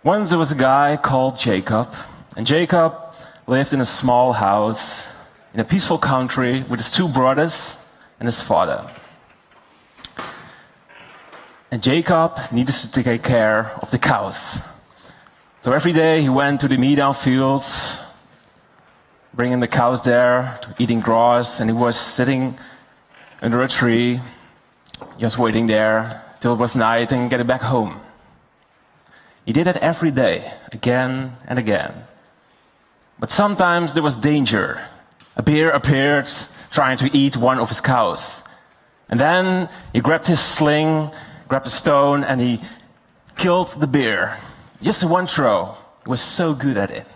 Once there was a guy called Jacob, and Jacob lived in a small house in a peaceful country with his two brothers and his father. And Jacob needed to take care of the cows. So every day he went to the meadow fields, bringing the cows there, to eating grass, and he was sitting under a tree, just waiting there till it was night and getting back home. He did it every day, again and again. But sometimes there was danger. A bear appeared, trying to eat one of his cows. And then he grabbed his sling, grabbed a stone, and he killed the bear. Just in one throw. He was so good at it.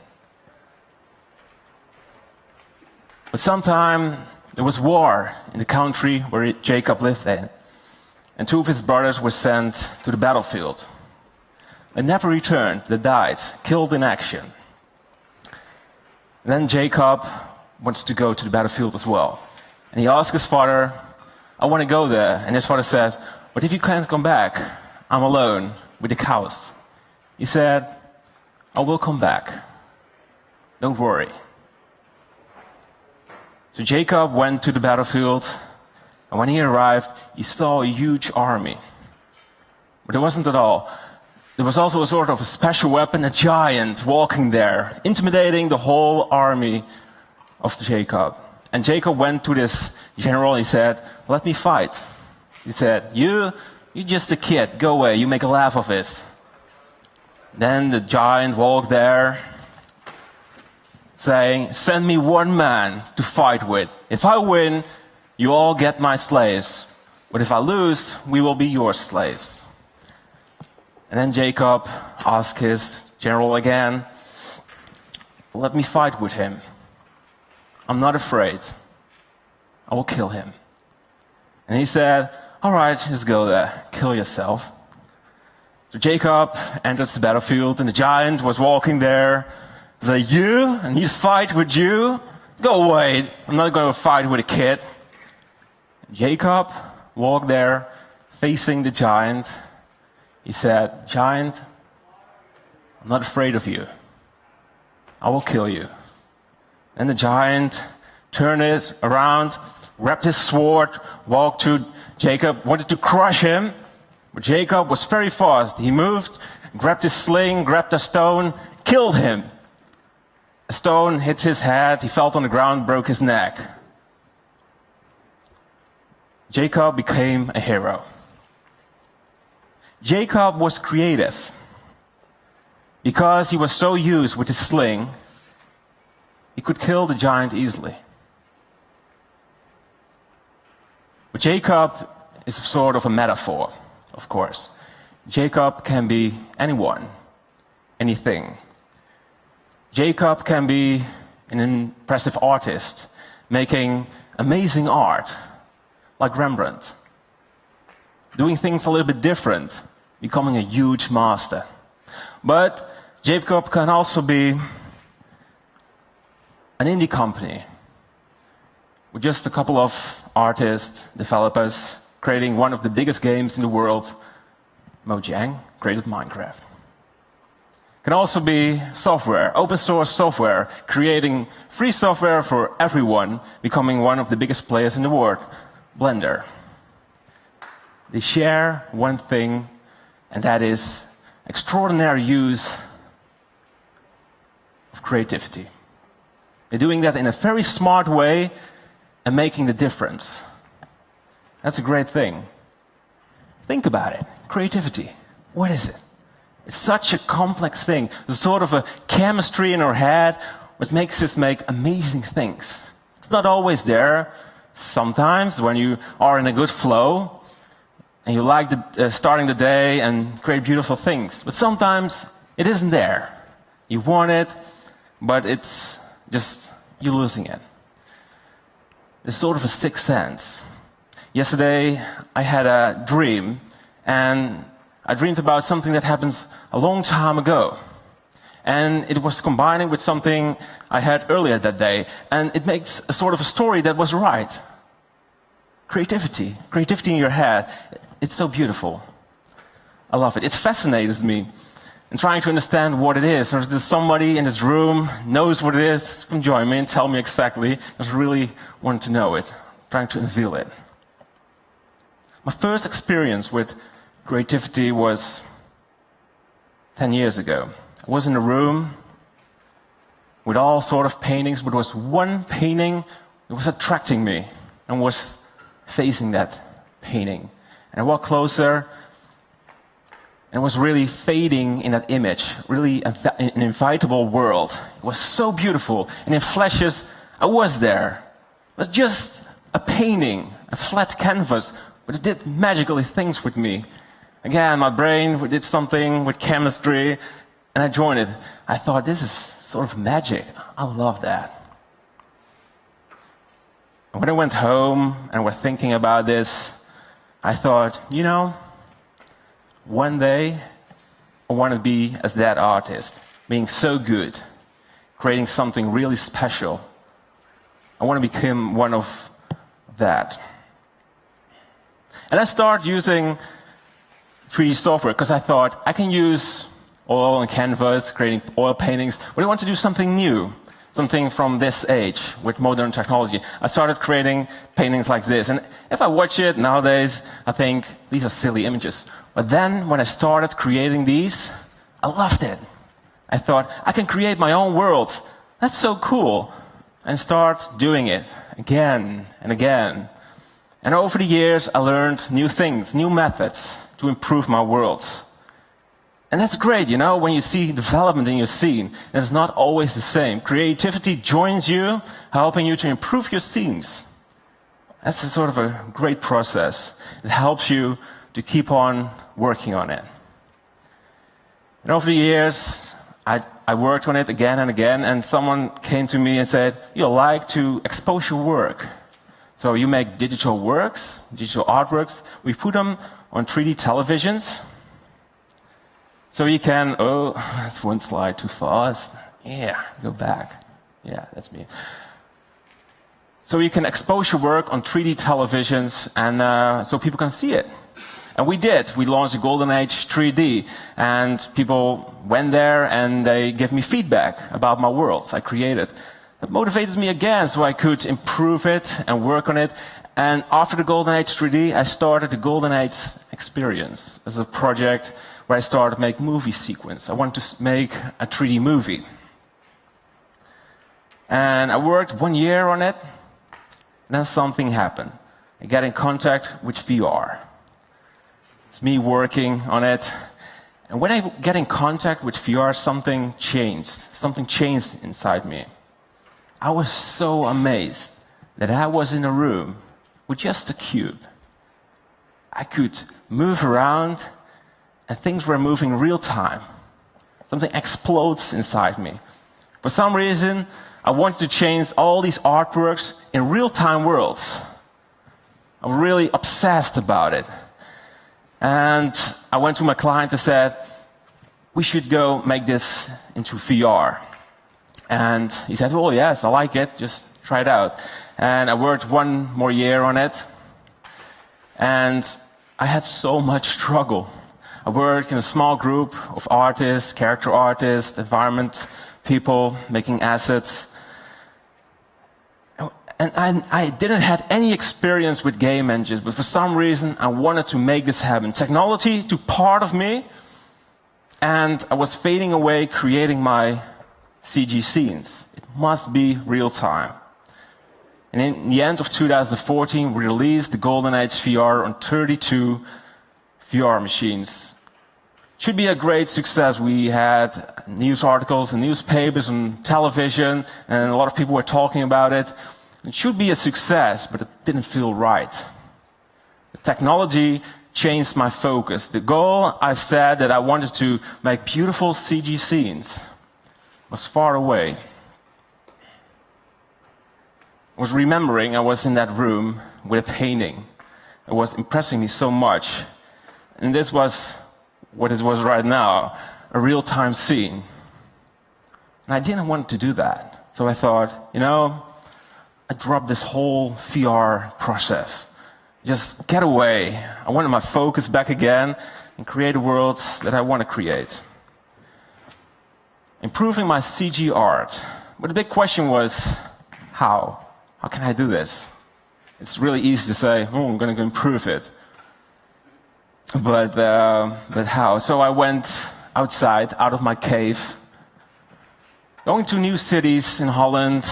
But sometime there was war in the country where Jacob lived in. And two of his brothers were sent to the battlefield. They never returned, they died, killed in action. And then Jacob wants to go to the battlefield as well. And he asks his father, I want to go there. And his father says, but if you can't come back, I'm alone with the cows. He said, I will come back. Don't worry. So Jacob went to the battlefield, and when he arrived, he saw a huge army. But it wasn't at all. There was also a sort of a special weapon, a giant walking there, intimidating the whole army of Jacob. And Jacob went to this general, he said, let me fight. He said, you're just a kid, go away, you make a laugh of this. Then the giant walked there, saying, send me one man to fight with. If I win, you all get my slaves. But if I lose, we will be your slaves. And then Jacob asked his general again, let me fight with him. I'm not afraid. I will kill him. And he said, all right, just go there, kill yourself. So Jacob enters the battlefield, and the giant was walking there. He said, you? I need to fight with you? Go away, I'm not going to fight with a kid. And Jacob walked there, facing the giant. He said, giant, I'm not afraid of you. I will kill you. And the giant turned it around, grabbed his sword, walked to Jacob, wanted to crush him. But Jacob was very fast. He moved, grabbed his sling, grabbed a stone, killed him. A stone hit his head, he fell on the ground, broke his neck. Jacob became a hero. Jacob was creative. Because he was so used with his sling, he could kill the giant easily. But Jacob is sort of a metaphor, of course. Jacob can be anyone, anything. Jacob can be an impressive artist, making amazing art, like Rembrandt. Doing things a little bit different, becoming a huge master. But Jacob can also be an indie company with just a couple of artists, developers, creating one of the biggest games in the world. Mojang created Minecraft. Can also be software, open source software, creating free software for everyone, becoming one of the biggest players in the world, Blender. They share one thing, and that is extraordinary use of creativity. They're doing that in a very smart way and making the difference. That's a great thing. Think about it. Creativity. What is it? It's such a complex thing. There's sort of a chemistry in our head which makes us make amazing things. It's not always there. Sometimes when you are in a good flow and you like starting the day and create beautiful things. But sometimes it isn't there. You want it, but it's just you're losing it. There's sort of a sixth sense. Yesterday I had a dream, and I dreamed about something that happens a long time ago. And it was combining with something I had earlier that day. And it makes a sort of a story that was right. Creativity. Creativity in your head. It's so beautiful. I love it. It fascinates me. and trying to understand what it is. Or is there somebody in this room knows what it is? Come join me and tell me exactly. I just really want to know it, trying to unveil it. My first experience with creativity was 10 years ago. I was in a room with all sort of paintings, but there was one painting that was attracting me and was facing that painting. And I walked closer, and it was really fading in that image, really an invitable world. It was so beautiful, and in flashes, I was there. It was just a painting, a flat canvas, but it did magically things with me. Again, my brain did something with chemistry, and I joined it. I thought, this is sort of magic. I love that. And when I went home and was thinking about this, I thought, you know, one day I want to be as that artist, being so good, creating something really special. I want to become one of that. And I started using 3D software because I thought I can use oil and canvas, creating oil paintings, but I want to do something new, something from this age with modern technology. I started creating paintings like this, and if I watch it nowadays, I think these are silly images. But then when I started creating these, I loved it. I thought, I can create my own worlds. That's so cool. And start doing it again and again. And over the years, I learned new things, new methods to improve my worlds. And that's great, you know, when you see development in your scene, it's not always the same. Creativity joins you, helping you to improve your scenes. That's a sort of a great process. It helps you to keep on working on it. And over the years, I worked on it again and again, and someone came to me and said, you like to expose your work. So you make digital works, digital artworks. We put them on 3D televisions. So you can, oh, that's one slide too fast. Yeah, go back. Yeah, that's me. So you can expose your work on 3D televisions, and so people can see it. And we did. We launched the Golden Age 3D, and people went there and they gave me feedback about my worlds I created. It motivated me again so I could improve it and work on it. And after the Golden Age 3D, I started the Golden Age Experience as a project where I started to make movie sequence. I wanted to make a 3D movie. And I worked 1 year on it, and then something happened. I got in contact with VR. It's me working on it. And when I get in contact with VR, something changed. Something changed inside me. I was so amazed that I was in a room with just a cube. I could move around, and things were moving real time. Something explodes inside me. For some reason, I wanted to change all these artworks in real-time worlds. I'm really obsessed about it. And I went to my client and said, we should go make this into VR. And he said, oh yes, I like it, just try it out. And I worked 1 more year on it. And I had so much struggle. I worked in a small group of artists, character artists, environment people, making assets. And I didn't have any experience with game engines, but for some reason I wanted to make this happen. Technology took part of me, and I was fading away creating my CG scenes. It must be real time. And in the end of 2014, we released the Golden Age VR on 32 VR machines. Should be a great success. We had news articles and newspapers and television, and a lot of people were talking about it. It should be a success, but it didn't feel right. The technology changed my focus. The goal I said that I wanted to make beautiful CG scenes was far away. I was remembering I was in that room with a painting. It was impressing me so much. And this was what it was right now, a real-time scene. And I didn't want to do that. So I thought, you know, I dropped this whole VR process. Just get away. I wanted my focus back again and create worlds that I want to create. improving my CG art. But the big question was, how? How can I do this? It's really easy to say, oh, I'm going to improve it. But how? So I went outside, out of my cave, going to new cities in Holland,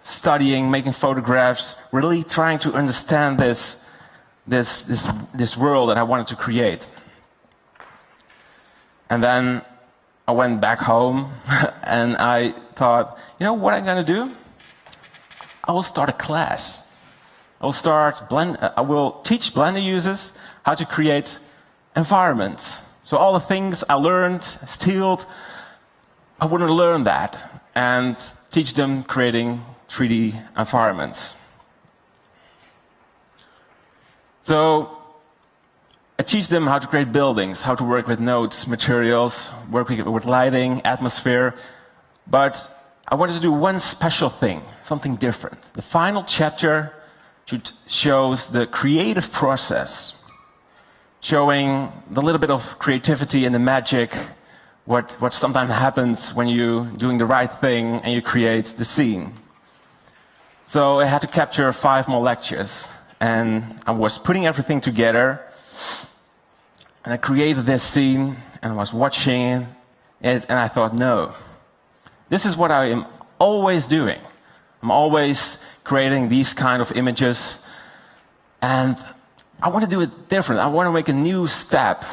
studying, making photographs, really trying to understand this world that I wanted to create. And then I went back home and I thought, you know what I'm going to do? I will start a class. I will teach Blender users how to create environments. So all the things I learned, stealed, I want to learn that and teach them creating 3D environments. So I teach them how to create buildings, how to work with nodes, materials, work with lighting, atmosphere. But I wanted to do one special thing, something different. The final chapter shows the creative process, showing the little bit of creativity and the magic, what sometimes happens when you're doing the right thing and you create the scene. So I had to capture 5 more lectures, and I was putting everything together, and I created this scene, and I was watching it, and I thought, no, this is what I am always doing. I'm always creating these kind of images, and I want to do it different. I want to make a new step.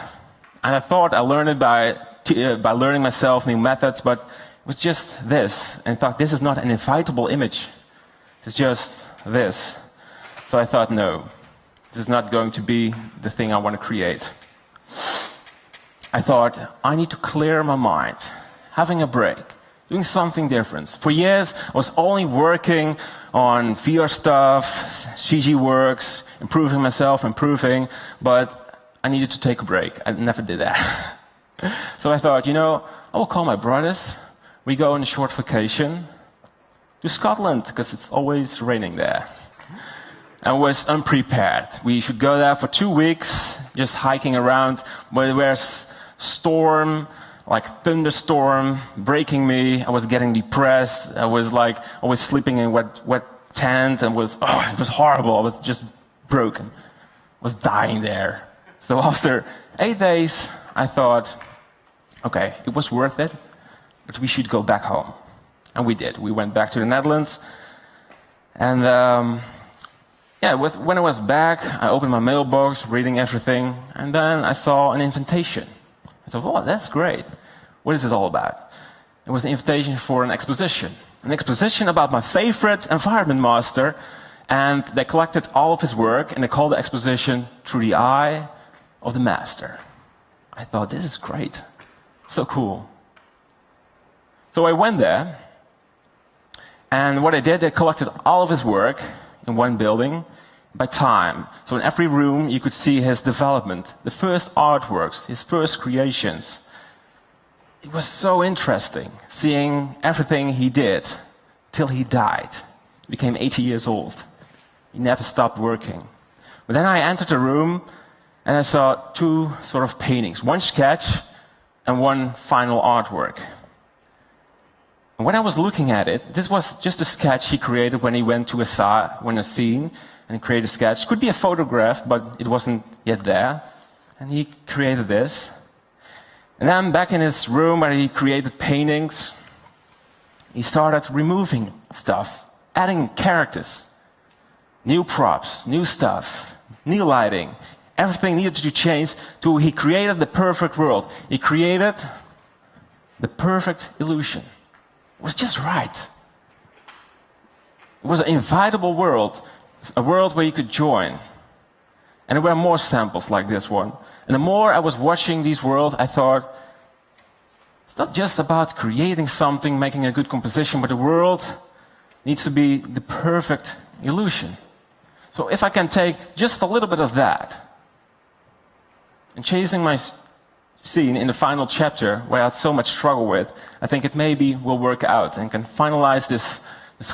And I thought I learned it by learning myself new methods, but it was just this. And I thought, this is not an invitable image. It's just this. So I thought, no, this is not going to be the thing I want to create. I thought, I need to clear my mind, having a break, doing something different. For years, I was only working on VR stuff, CG works, improving myself, but I needed to take a break. I never did that. So I thought, you know, I will call my brothers. We go on a short vacation to Scotland, because it's always raining there. I was unprepared. We should go there for 2 weeks, just hiking around, where there was storm, like thunderstorm, breaking me. I was getting depressed. I was like always sleeping in wet tents, and it was horrible. I was just broken. I was dying there. So after 8 days, I thought, okay, it was worth it, but we should go back home. And we did. We went back to the Netherlands. And when I was back, I opened my mailbox, reading everything, and then I saw an invitation. I thought, oh, that's great. What is it all about? It was an invitation for an exposition about my favorite environment master, and they collected all of his work, and they called the exposition Through the Eye of the Master. I thought, this is great. So cool. So I went there, and what I did, they collected all of his work in one building by time. So in every room, you could see his development, the first artworks, his first creations. It was so interesting seeing everything he did till he died. He became 80 years old. He never stopped working. But then I entered the room, and I saw 2 sort of paintings, one sketch and one final artwork. And when I was looking at it, this was just a sketch he created when he went to a scene and created a sketch. Could be a photograph, but it wasn't yet there. And he created this. And then back in his room where he created paintings, he started removing stuff, adding characters, new props, new stuff, new lighting. Everything needed to change till he created the perfect world. He created the perfect illusion. It was just right. It was an invitable world, a world where you could join. And there were more samples like this one. And the more I was watching these worlds, I thought, it's not just about creating something, making a good composition, but the world needs to be the perfect illusion. So if I can take just a little bit of that, and chasing my scene in the final chapter, where I had so much struggle with, I think it maybe will work out and can finalize this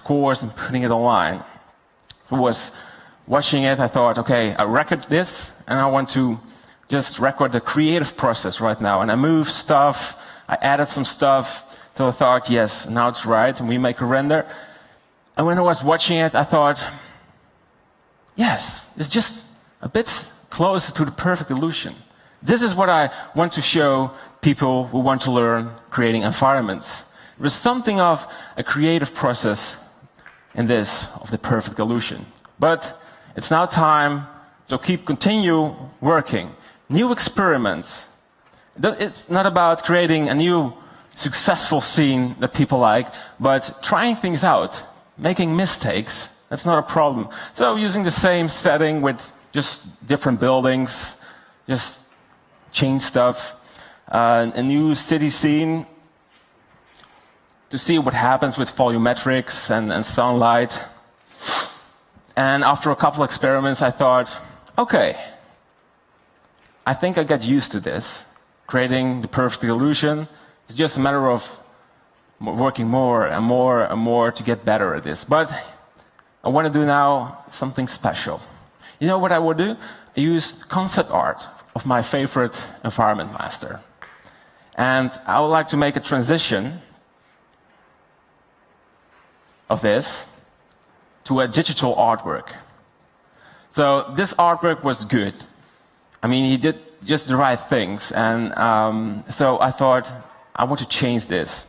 course and putting it online. So I was watching it, I thought, okay, I record this, and I want to just record the creative process right now. And I moved stuff, I added some stuff, So I thought, yes, now it's right, and we make a render. And when I was watching it, I thought, yes, it's just a bit closer to the perfect illusion. This is what I want to show people who want to learn creating environments. There's something of a creative process in this, of the perfect illusion. But it's now time to continue working. New experiments. It's not about creating a new successful scene that people like, but trying things out, making mistakes. That's not a problem. So using the same setting with just different buildings, just change stuff, a new city scene, to see what happens with volumetrics and sunlight. And after a couple experiments, I thought, okay, I think I get used to this. Creating the perfect illusion. It's just a matter of working more and more and more to get better at this. But I want to do now something special. You know what I will do? I use concept art of my favorite environment master. And I would like to make a transition of this to a digital artwork. So this artwork was good. I mean, he did just the right things. And so I thought, I want to change this.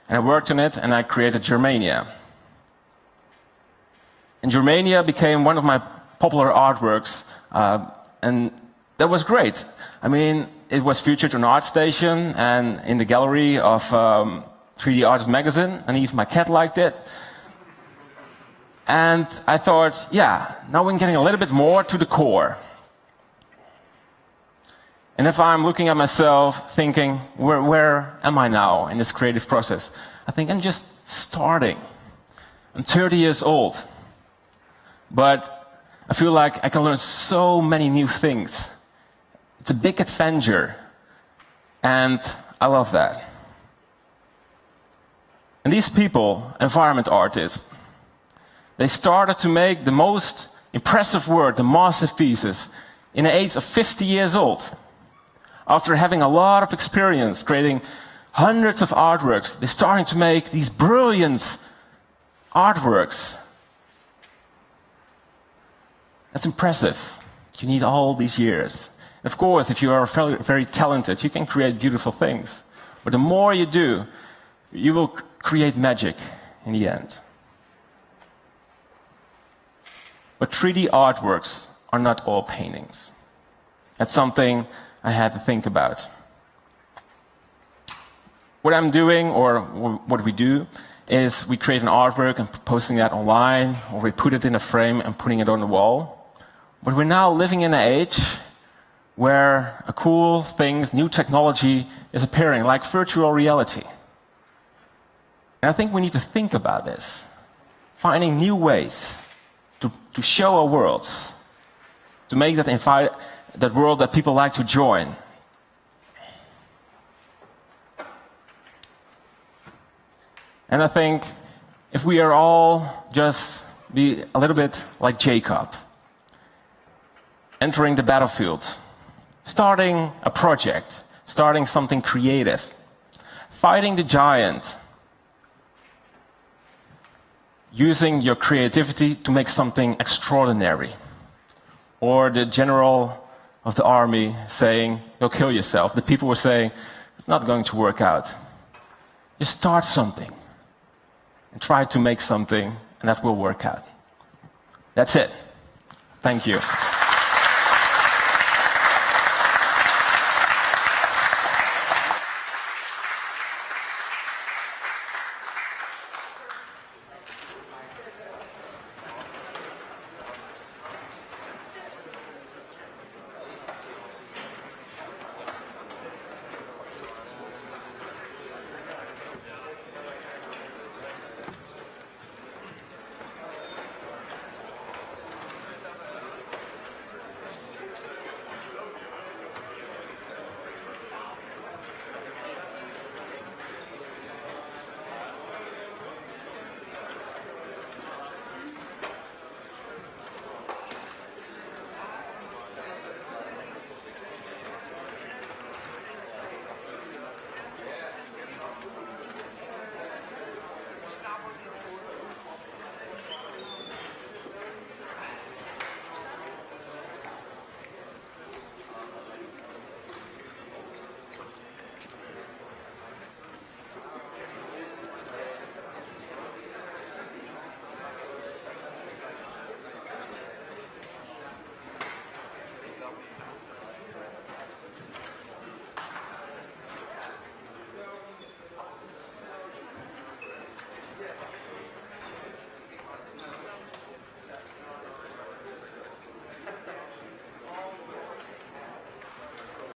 And I worked on it, and I created Germania. And Germania became one of my popular artworks, and that was great. I mean, it was featured on ArtStation and in the gallery of 3D Artist magazine, and even my cat liked it. And I thought, yeah, now we're getting a little bit more to the core. And if I'm looking at myself thinking, where am I now in this creative process? I think I'm just starting. I'm 30 years old. But I feel like I can learn so many new things. It's a big adventure. And I love that. And these people, environment artists, they started to make the most impressive work, the masterpieces, in the age of 50 years old. After having a lot of experience creating hundreds of artworks, they're starting to make these brilliant artworks. That's impressive. You need all these years. Of course, if you are very, very talented, you can create beautiful things. But the more you do, you will create magic in the end. But 3D artworks are not all paintings. That's something I had to think about. What I'm doing, or what we do, is we create an artwork and posting that online, or we put it in a frame and putting it on the wall. But we're now living in an age where cool things, new technology is appearing, like virtual reality. And I think we need to think about this, finding new ways to show our worlds, to make that world that people like to join. And I think if we are all just be a little bit like Jacob, entering the battlefield, starting a project, starting something creative, fighting the giant, using your creativity to make something extraordinary. Or the general of the army saying, "Go kill yourself." The people were saying, "It's not going to work out." Just start something and try to make something, and that will work out. That's it. Thank you.